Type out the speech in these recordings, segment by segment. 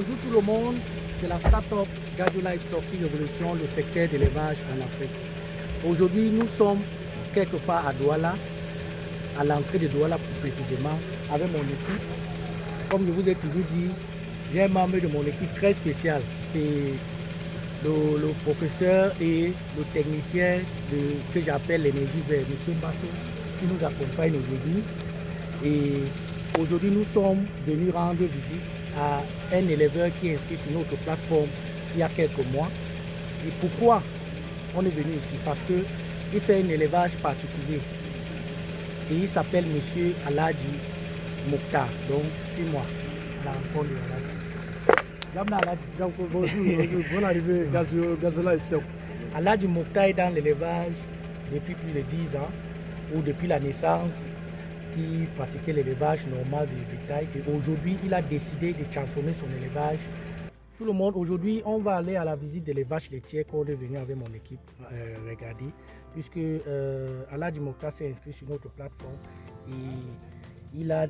Bonjour tout le monde, c'est la start-up Gadjo Livestock qui révolutionne le secteur d'élevage en Afrique. Aujourd'hui, nous sommes quelque part à Douala, à l'entrée de Douala plus précisément, avec mon équipe. Comme je vous ai toujours dit, j'ai un membre de mon équipe très spécial. C'est le professeur et le technicien que j'appelle l'énergie verte, M. Basso, qui nous accompagne aujourd'hui. Et aujourd'hui, nous sommes venus rendre visite à un éleveur qui est inscrit sur notre plateforme il y a quelques mois. Et pourquoi on est venu ici? Parce qu'il fait un élevage particulier. Et il s'appelle M. Aladji Mokhtar. Donc, suis-moi à la rencontre de Aladji. Bonjour, bonne arrivée, Gadjo Livestock. Aladji Mokhtar est dans l'élevage depuis plus de 10 ans, ou depuis la naissance, qui pratiquait l'élevage normal du bétail. Et aujourd'hui, il a décidé de transformer son élevage. Tout le monde, aujourd'hui, on va aller à la visite de l'élevage laitier qu'on est venu avec mon équipe regarder, puisque Aladji Mokhtar s'est inscrit sur notre plateforme et il a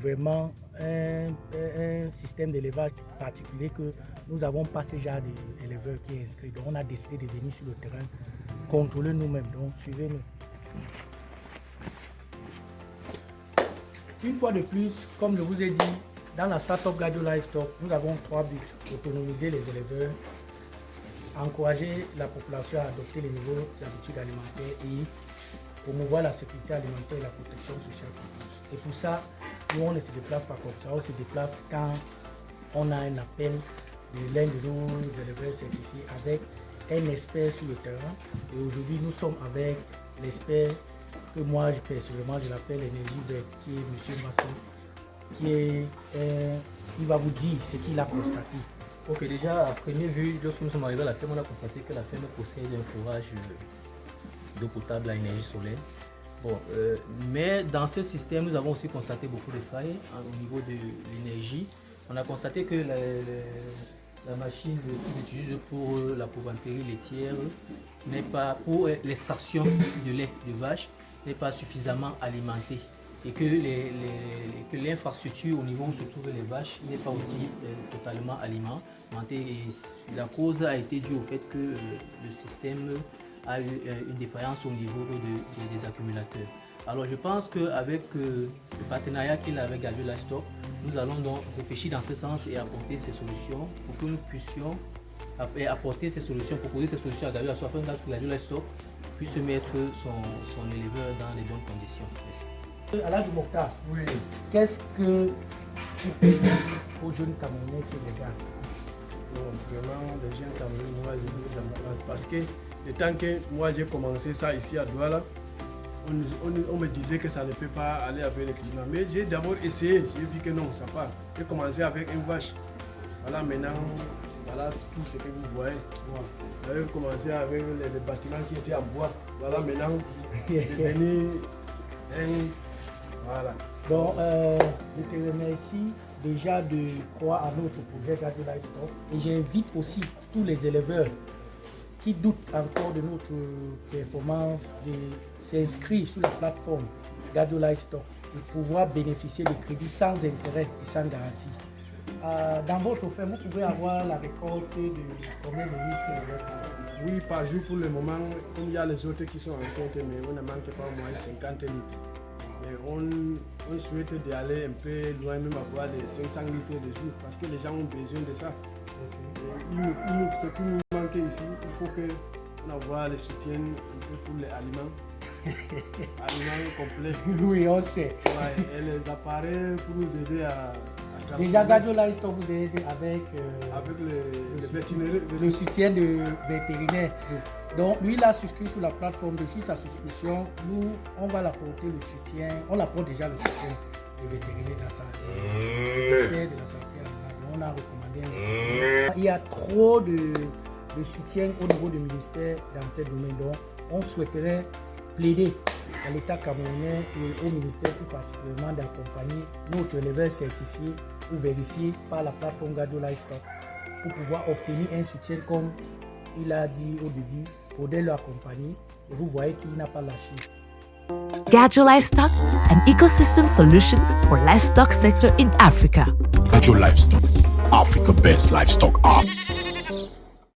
vraiment un système d'élevage particulier que nous n'avons pas ce genre d'éleveur qui est inscrit. Donc on a décidé de venir sur le terrain, contrôler nous-mêmes. Donc suivez-nous. Une fois de plus, comme je vous ai dit, dans la start-up Gadjo Livestock, nous avons 3 buts. Autonomiser les éleveurs, encourager la population à adopter les nouvelles habitudes alimentaires et promouvoir la sécurité alimentaire et la protection sociale pour tous. Et pour ça, nous on ne se déplace pas comme ça, on se déplace quand on a un appel de l'un de nos éleveurs certifiés avec un expert sur le terrain. Et aujourd'hui, nous sommes avec l'expert que moi personnellement je l'appelle l'énergie verte, qui est M. Masson, il va vous dire ce qu'il a constaté. Ok, déjà à première vue, lorsque nous sommes arrivés à la ferme, on a constaté que la ferme possède un fourrage d'eau potable à énergie solaire. Bon, mais dans ce système, nous avons aussi constaté beaucoup de failles au niveau de l'énergie. On a constaté que la machine qu'ils utilisent pour la couvanterie laitière n'est pas, pour l'extraction de lait de vache, n'est pas suffisamment alimentée et que l'infrastructure au niveau où se trouvent les vaches n'est pas aussi totalement alimentée. Et la cause a été due au fait que le système a eu une défaillance au niveau des accumulateurs. Alors je pense qu'avec le partenariat qu'il a avec Gadjo Livestock, nous allons donc réfléchir dans ce sens et apporter ces solutions pour que nous puissions apporter ces solutions, proposer ces solutions à Gadjo Livestock afin que Gadjo Livestock puisse mettre son éleveur dans les bonnes conditions. Merci. Aladji Mokhtar, oui. Qu'est-ce que tu peux dire aux jeunes Camerounais qui regardent? Vraiment, les jeunes Camerounais, moi, je dis dans parce que le temps que moi j'ai commencé ça ici à Douala, on me disait que ça ne peut pas aller avec le climat. Mais j'ai d'abord essayé, j'ai vu que non, ça part. J'ai commencé avec une vache. Voilà, maintenant, voilà tout ce que vous voyez. J'avais commencé avec les bâtiments qui étaient en bois. Voilà, maintenant, c'est devenu un... Voilà. Donc, je te remercie déjà de croire à notre projet Gadjo Livestock. Et j'invite aussi tous les éleveurs qui doutent encore de notre performance de s'inscrire sur la plateforme Gadjo Livestock pour pouvoir bénéficier de crédits sans intérêt et sans garantie. Dans votre ferme, vous pouvez avoir la récolte de combien de litres? Oui, par jour pour le moment, comme il y a les autres qui sont enceintes, mais on ne manque pas au moins 50 litres. Mais on souhaite d'aller un peu loin, même avoir les 500 litres de jour, parce que les gens ont besoin de ça. Ce qui nous manque ici, il faut qu'on avoir le soutien un peu pour les aliments. Aliments complets. Oui, on sait. Ouais, et les appareils pour nous aider à déjà, Gadjo Livestock vous aide avec le soutien de vétérinaire. Oui. Donc, lui, il a souscrit sur la plateforme. Depuis sa souscription, nous, on va l'apporter le soutien. On apporte déjà le soutien de vétérinaire dans sa des experts de la santé animale. On a recommandé un... Il y a trop de soutien au niveau du ministère dans ce domaine. Donc, on souhaiterait plaider à l'État camerounais et au ministère tout particulièrement d'accompagner notre éleveur certifié ou vérifié par la plateforme Gadjo Livestock pour pouvoir obtenir un soutien comme il a dit au début, pour le accompagner. Et vous voyez qu'il n'a pas lâché. Gadjo Livestock, an ecosystem solution for livestock sector in Africa. Gadjo Livestock, Africa. the best livestock app.